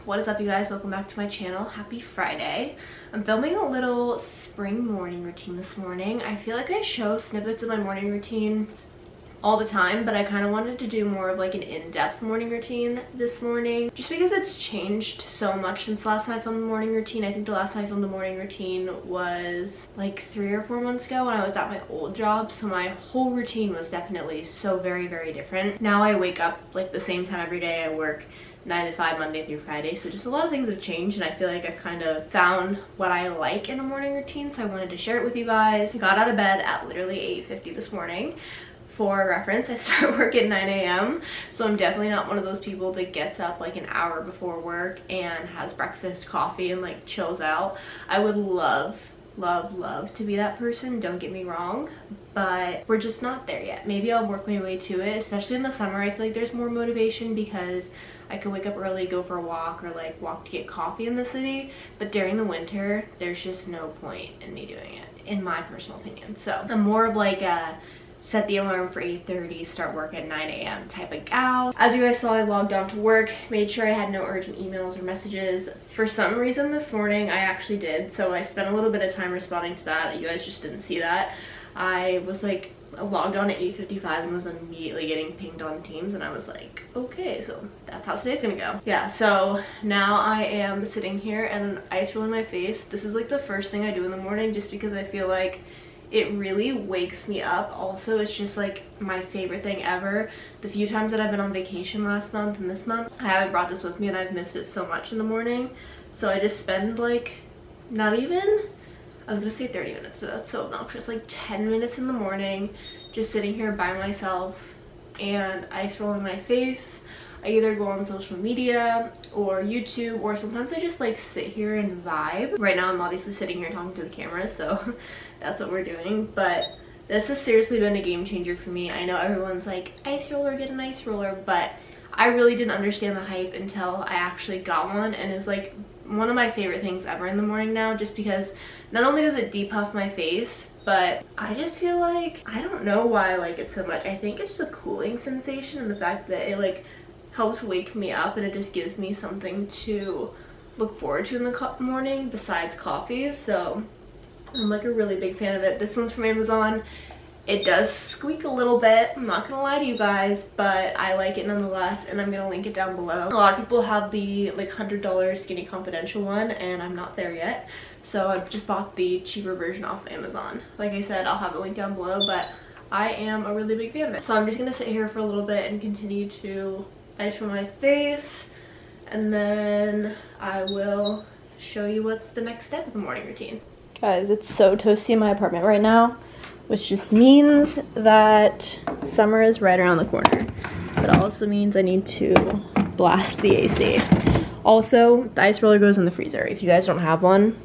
what is up, you guys? Welcome back to my channel. Happy Friday. I'm filming a little spring morning routine this morning. I feel like I show snippets of my morning routine all the time, but I kind of wanted to do more of like an in-depth morning routine this morning just because it's changed so much since the last time I filmed the morning routine. I think the last time I filmed the morning routine was like 3 or 4 months ago when I was at my old job, so my whole routine was definitely so very different. Now I wake up like the same time every day. I work 9 to 5 Monday through Friday, so just a lot of things have changed, and I feel like I've kind of found what I like in a morning routine, so I wanted to share it with you guys. I got out of bed at literally 8:50 this morning. For reference, I start work at 9 a.m. so I'm definitely not one of those people that gets up like an hour before work and has breakfast, coffee, and like chills out. I would love to be that person, don't get me wrong, but we're just not there yet. Maybe I'll work my way to it, especially in the summer. I feel like there's more motivation because I could wake up early, go for a walk, or like walk to get coffee in the city, but during the winter there's just no point in me doing it, in my personal opinion. So I'm more of like a set the alarm for 8:30, start work at 9 a.m. type of gal. As you guys saw, I logged on to work, made sure I had no urgent emails or messages. For some reason this morning I actually did, so I spent a little bit of time responding to that. You guys just didn't see that. I was like logged on at 8:55 and was immediately getting pinged on Teams, and I was like, okay, so that's how today's gonna go. Yeah, so now I am sitting here and an ice roll in my face. This is like the first thing I do in the morning just because I feel like it really wakes me up. Also, it's just like my favorite thing ever. The few times that I've been on vacation last month and this month, I haven't brought this with me and I've missed it so much in the morning. So I just spend like, not even, I was gonna say 30 minutes, but that's so obnoxious, like 10 minutes in the morning just sitting here by myself and ice roll in my face. I either go on social media or YouTube, or sometimes I just like sit here and vibe. Right now I'm obviously sitting here talking to the camera, so that's what we're doing, but this has seriously been a game changer for me. I know everyone's like, ice roller, get an ice roller, but I really didn't understand the hype until I actually got one, and it's like one of my favorite things ever in the morning now, just because not only does it depuff my face, but I just feel like, I don't know why I like it so much. I think it's just a cooling sensation, and the fact that it like helps wake me up, and it just gives me something to look forward to in the morning besides coffee. So I'm like a really big fan of it. This one's from Amazon. It does squeak a little bit, I'm not gonna lie to you guys, but I like it nonetheless, and I'm gonna link it down below. A lot of people have the like $100 Skinny Confidential one, and I'm not there yet, so I've just bought the cheaper version off of Amazon. Like I said, I'll have it linked down below, but I am a really big fan of it. So I'm just gonna sit here for a little bit and continue to ice roll my face, and then I will show you what's the next step of the morning routine. Guys, it's so toasty in my apartment right now, which just means that summer is right around the corner. But it also means I need to blast the AC. Also, the ice roller goes in the freezer. If you guys don't have one,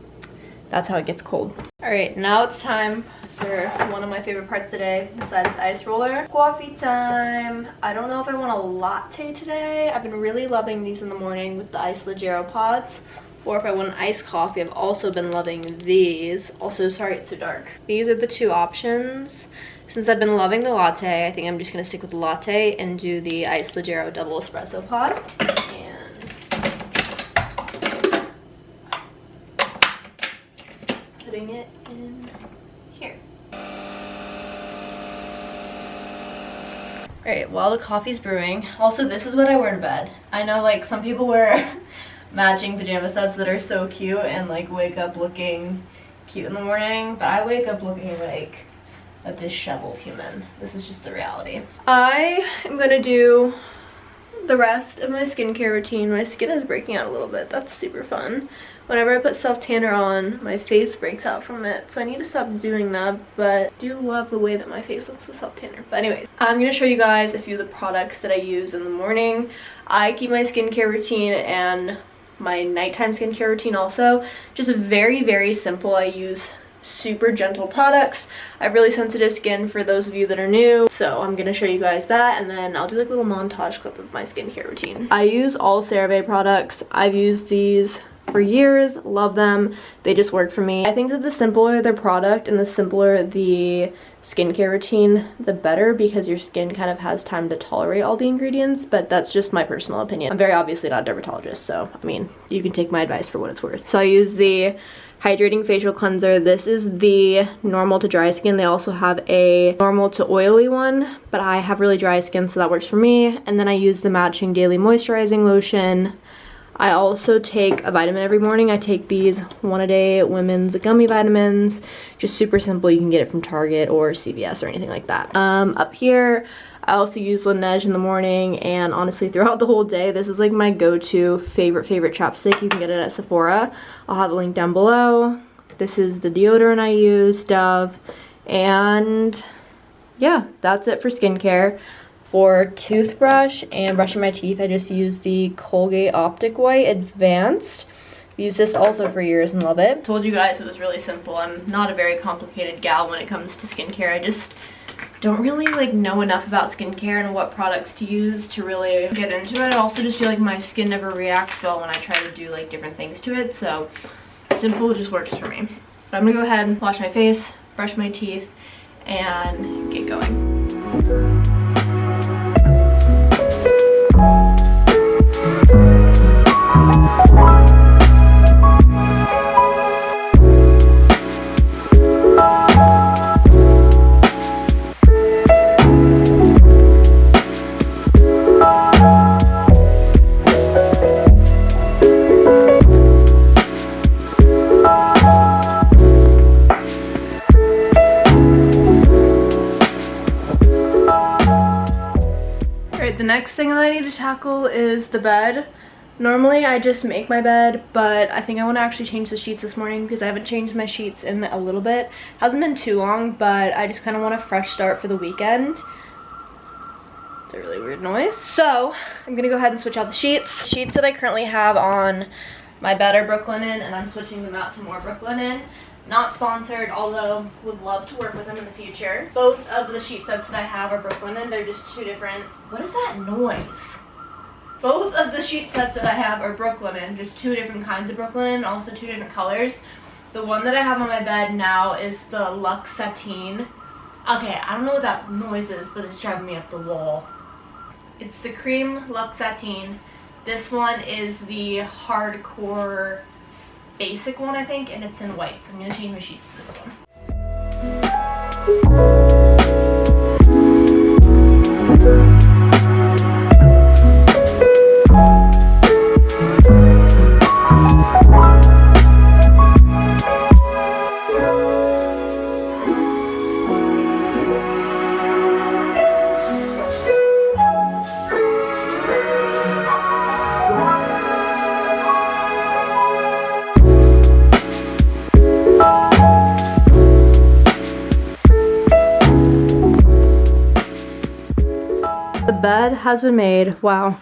that's how it gets cold. Alright, now it's time for one of my favorite parts today besides the ice roller. Coffee time. I don't know if I want a latte today. I've been really loving these in the morning with the iced Leggero pods. Or if I want an iced coffee, I've also been loving these. Also, sorry it's so dark. These are the two options. Since I've been loving the latte, I think I'm just gonna stick with the latte and do the iced Leggero double espresso pod. And putting it in here. Alright, while the coffee's brewing. Also, this is what I wear to bed. I know like some people wear matching pajama sets that are so cute and like wake up looking cute in the morning, but I wake up looking like a disheveled human. This is just the reality. I am gonna do the rest of my skincare routine. My skin is breaking out a little bit. That's super fun. Whenever I put self tanner on, my face breaks out from it, so I need to stop doing that, but I do love the way that my face looks with self tanner. But anyways, I'm gonna show you guys a few of the products that I use in the morning. I keep my skincare routine and my nighttime skincare routine also just very simple. I use super gentle products. I have really sensitive skin, for those of you that are new, so I'm gonna show you guys that, and then I'll do like a little montage clip of my skincare routine. I use all CeraVe products. I've used these for years, love them. They just work for me. I think that the simpler the product and the simpler the skincare routine, the better, because your skin kind of has time to tolerate all the ingredients, but that's just my personal opinion. I'm very obviously not a dermatologist, so I mean, you can take my advice for what it's worth. So I use the hydrating facial cleanser. This is the normal to dry skin. They also have a normal to oily one, but I have really dry skin, so that works for me. And then I use the matching daily moisturizing lotion. I also take a vitamin every morning. I take these 1-a-day women's gummy vitamins. Just super simple. You can get it from Target or CVS or anything like that. Up here, I also use Laneige in the morning, and honestly throughout the whole day, this is like my go-to favorite chapstick. You can get it at Sephora. I'll have a link down below. This is the deodorant I use, Dove, and yeah, that's it for skincare. For toothbrush and brushing my teeth, I just use the Colgate Optic White Advanced. Used this also for years and love it. Told you guys it was really simple. I'm not a very complicated gal when it comes to skincare. I just don't really like know enough about skincare and what products to use to really get into it. I also just feel like my skin never reacts well when I try to do like different things to it, so simple just works for me. But I'm gonna go ahead and wash my face, brush my teeth, and get going. The next thing that I need to tackle is the bed. Normally I just make my bed, but I think I want to actually change the sheets this morning because I haven't changed my sheets in a little bit. Hasn't been too long, but I just kind of want a fresh start for the weekend. It's a really weird noise. So I'm gonna go ahead and switch out the sheets. Sheets that I currently have on my bed are Brooklinen, and I'm switching them out to more Brooklinen. Not sponsored, although would love to work with them in the future. Both of the sheet sets that I have are Brooklinen. They're just two different. What is that noise? Both of the sheet sets that I have are Brooklinen, just two different kinds of Brooklinen, also two different colors. The one that I have on my bed now is the Luxe Sateen. Okay, I don't know what that noise is, but it's driving me up the wall. It's the cream Luxe Sateen. This one is the hardcore basic one, I think, and it's in white, so I'm gonna change my sheets to this one. The bed has been made. Wow,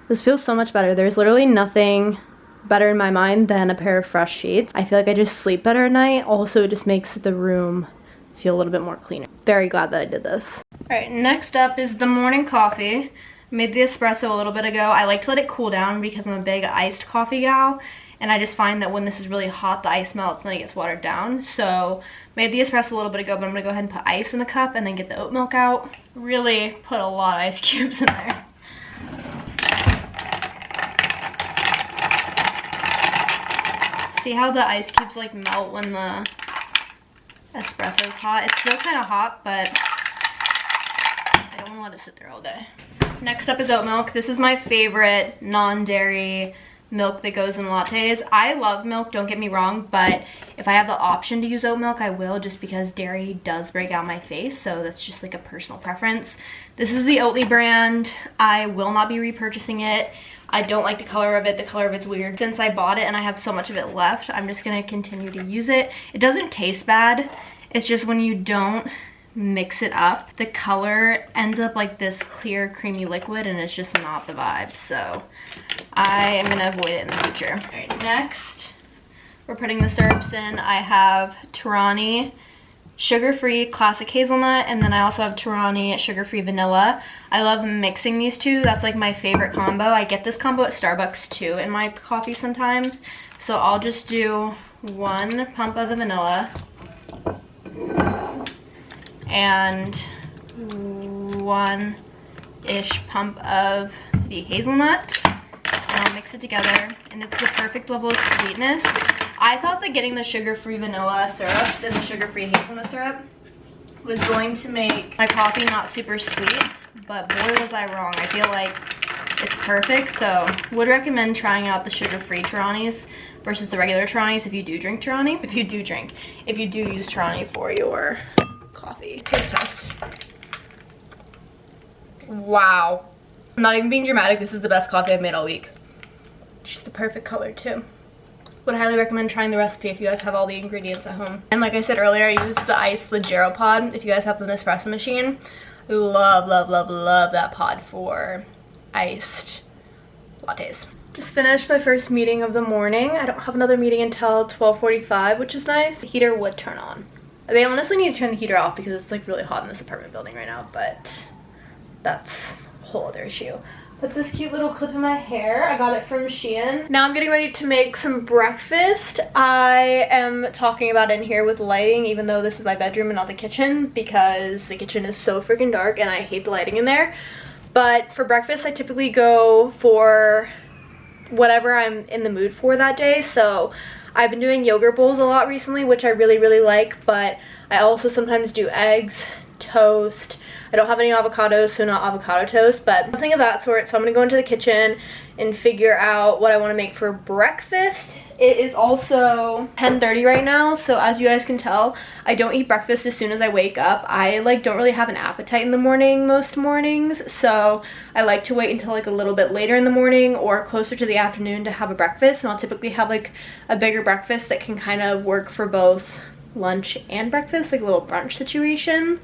this feels so much better. There's literally nothing better in my mind than a pair of fresh sheets. I feel like I just sleep better at night. Also, it just makes the room feel a little bit more cleaner. Very glad that I did this. All right, next up is the morning coffee. I made the espresso a little bit ago. I like to let it cool down because I'm a big iced coffee gal, and I just find that when this is really hot, the ice melts and then it gets watered down. So made the espresso a little bit ago, but I'm gonna go ahead and put ice in the cup and then get the oat milk out. Really put a lot of ice cubes in there. See how the ice cubes like melt when the espresso's hot? It's still kind of hot, but I don't want to let it sit there all day. Next up is oat milk. This is my favorite non-dairy milk that goes in lattes. I love milk, don't get me wrong, but if I have the option to use oat milk, I will, just because dairy does break out my face, so that's just like a personal preference. This is the Oatly brand. I will not be repurchasing it. I don't like the color of it. The color of it's weird. Since I bought it and I have so much of it left, I'm just gonna continue to use it. It doesn't taste bad. It's just when you don't mix it up, the color ends up like this clear creamy liquid, and it's just not the vibe, so I am gonna avoid it in the future. All right, next we're putting the syrups in. I have Torani sugar-free classic hazelnut, and then I also have Torani sugar-free vanilla. I love mixing these two. That's like my favorite combo. I get this combo at Starbucks too in my coffee sometimes. So I'll just do 1 pump of the vanilla and 1-ish pump of the hazelnut, and I'll mix it together, and it's the perfect level of sweetness. I thought that getting the sugar-free vanilla syrups and the sugar-free hazelnut syrup was going to make my coffee not super sweet, but boy was I wrong. I feel like it's perfect, so would recommend trying out the sugar-free Toranis versus the regular Toranis if you do drink Torani. If you do use Torani for your coffee. Taste test. Wow. I'm not even being dramatic, this is the best coffee I've made all week. Just the perfect color too. Would highly recommend trying the recipe if you guys have all the ingredients at home. And like I said earlier, I used the iced Leggero pod. If you guys have the Nespresso machine, I love, love, love, love that pod for iced lattes. Just finished my first meeting of the morning. I don't have another meeting until 12:45, which is nice. The heater would turn on. They honestly need to turn the heater off because it's like really hot in this apartment building right now, but that's a whole other issue. Put this cute little clip in my hair. I got it from Shein. Now I'm getting ready to make some breakfast. I am talking about it in here with lighting, even though this is my bedroom and not the kitchen, because the kitchen is so freaking dark and I hate the lighting in there. But for breakfast, I typically go for whatever I'm in the mood for that day. So I've been doing yogurt bowls a lot recently, which I really, really like, but I also sometimes do eggs, toast. I don't have any avocados, so not avocado toast, but something of that sort. So I'm gonna go into the kitchen and figure out what I wanna make for breakfast. It is also 10:30 right now, so as you guys can tell, I don't eat breakfast as soon as I wake up. I like don't really have an appetite in the morning most mornings, so I like to wait until like a little bit later in the morning or closer to the afternoon to have a breakfast, and I'll typically have like a bigger breakfast that can kind of work for both lunch and breakfast, like a little brunch situation.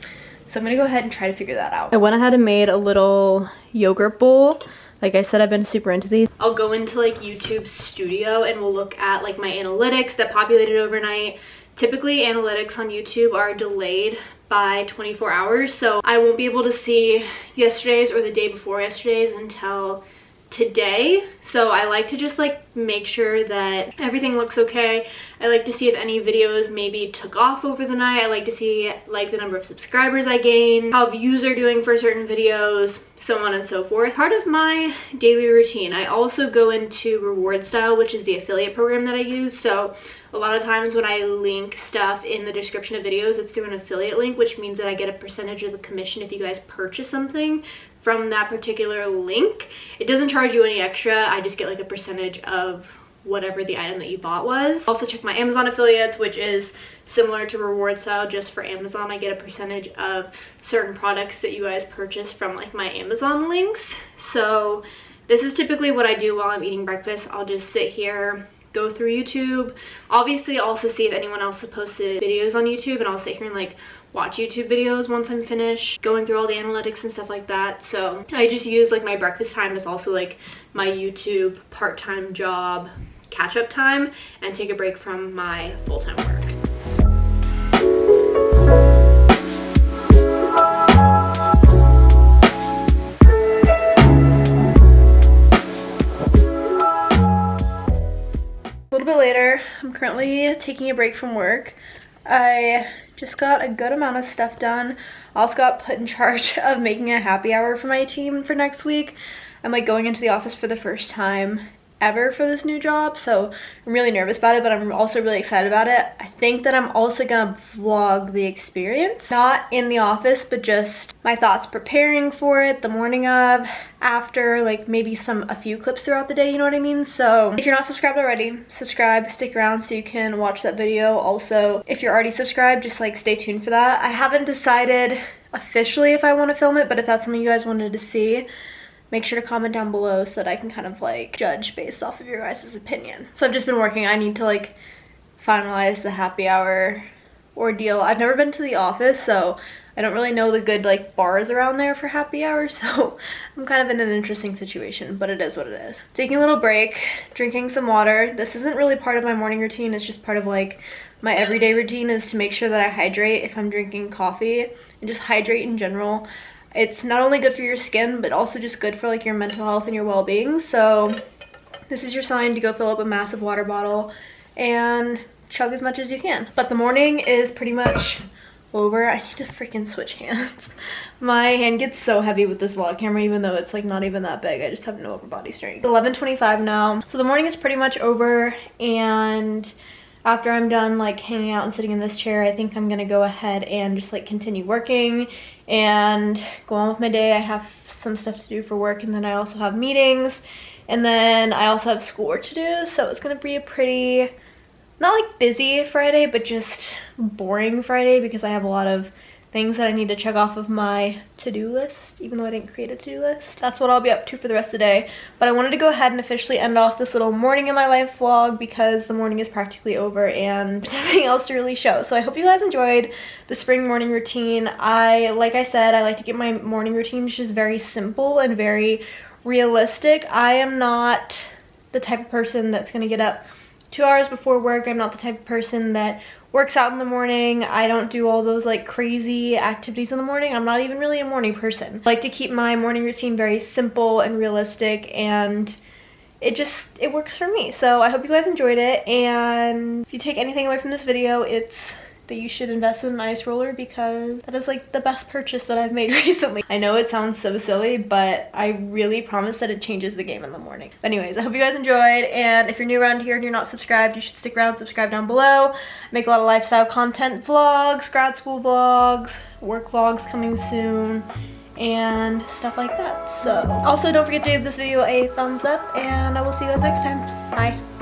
So I'm gonna go ahead and try to figure that out. I went ahead and made a little yogurt bowl. Like I said, I've been super into these. I'll go into like YouTube Studio and we'll look at like my analytics that populated overnight. Typically analytics on YouTube are delayed by 24 hours, so I won't be able to see yesterday's or the day before yesterday's until today. So I like to just like make sure that everything looks okay. I like to see if any videos maybe took off over the night. I like to see like the number of subscribers I gained, how views are doing for certain videos, so on and so forth. Part of my daily routine, I also go into Reward Style, which is the affiliate program that I use. So a lot of times when I link stuff in the description of videos, it's through an affiliate link, which means that I get a percentage of the commission if you guys purchase something from that particular link. It doesn't charge you any extra. I just get like a percentage of whatever the item that you bought was. Also check my Amazon affiliates, which is similar to Reward Style. Just for Amazon, I get a percentage of certain products that you guys purchase from like my Amazon links. So this is typically what I do while I'm eating breakfast. I'll just sit here, go through YouTube. Obviously also see if anyone else has posted videos on YouTube, and I'll sit here and like watch YouTube videos once I'm finished going through all the analytics and stuff like that. So I just use like my breakfast time as also like my YouTube part-time job catch-up time and take a break from my full-time work. A little bit later, I'm currently taking a break from work. I just got a good amount of stuff done. I also got put in charge of making a happy hour for my team for next week. I'm like going into the office for the first time ever for this new job, so I'm really nervous about it, but I'm also really excited about it. I think that I'm also gonna vlog the experience, not in the office, but just my thoughts preparing for it, the morning of, after, like maybe a few clips throughout the day, you know what I mean? So if you're not subscribed already, subscribe, stick around so you can watch that video. Also, if you're already subscribed, just like stay tuned for that. I haven't decided officially if I want to film it, but if that's something you guys wanted to see, make sure to comment down below so that I can kind of like judge based off of your guys' opinion. So I've just been working. I need to like finalize the happy hour ordeal. I've never been to the office, so I don't really know the good like bars around there for happy hour, so I'm kind of in an interesting situation, but it is what it is. Taking a little break, drinking some water. This isn't really part of my morning routine, it's just part of like my everyday routine is to make sure that I hydrate if I'm drinking coffee and just hydrate in general. It's not only good for your skin, but also just good for like your mental health and your well-being. So this is your sign to go fill up a massive water bottle and chug as much as you can. But the morning is pretty much over. I need to freaking switch hands. My hand gets so heavy with this vlog camera, even though it's like not even that big. I just have no upper body strength. It's 11:25 now, so the morning is pretty much over, and after I'm done like hanging out and sitting in this chair, I think I'm gonna go ahead and just like continue working and go on with my day. I have some stuff to do for work, and then I also have meetings, and then I also have schoolwork to do, so it's gonna be a pretty, not like busy Friday, but just boring Friday because I have a lot of things that I need to check off of my to-do list, even though I didn't create a to-do list. That's what I'll be up to for the rest of the day. But I wanted to go ahead and officially end off this little morning in my life vlog because the morning is practically over and nothing else to really show. So I hope you guys enjoyed the spring morning routine. Like I said, I like to get my morning routines just very simple and very realistic. I am not the type of person that's gonna get up 2 hours before work. I'm not the type of person that works out in the morning. I don't do all those like crazy activities in the morning. I'm not even really a morning person. I like to keep my morning routine very simple and realistic, and it works for me. So I hope you guys enjoyed it, and if you take anything away from this video, it's that you should invest in an ice roller because that is like the best purchase that I've made recently. I know it sounds so silly, but I really promise that it changes the game in the morning. But anyways, I hope you guys enjoyed, and if you're new around here and you're not subscribed, you should stick around, subscribe down below. I make a lot of lifestyle content vlogs, grad school vlogs, work vlogs coming soon, and stuff like that. So also don't forget to give this video a thumbs up, and I will see you guys next time. Bye.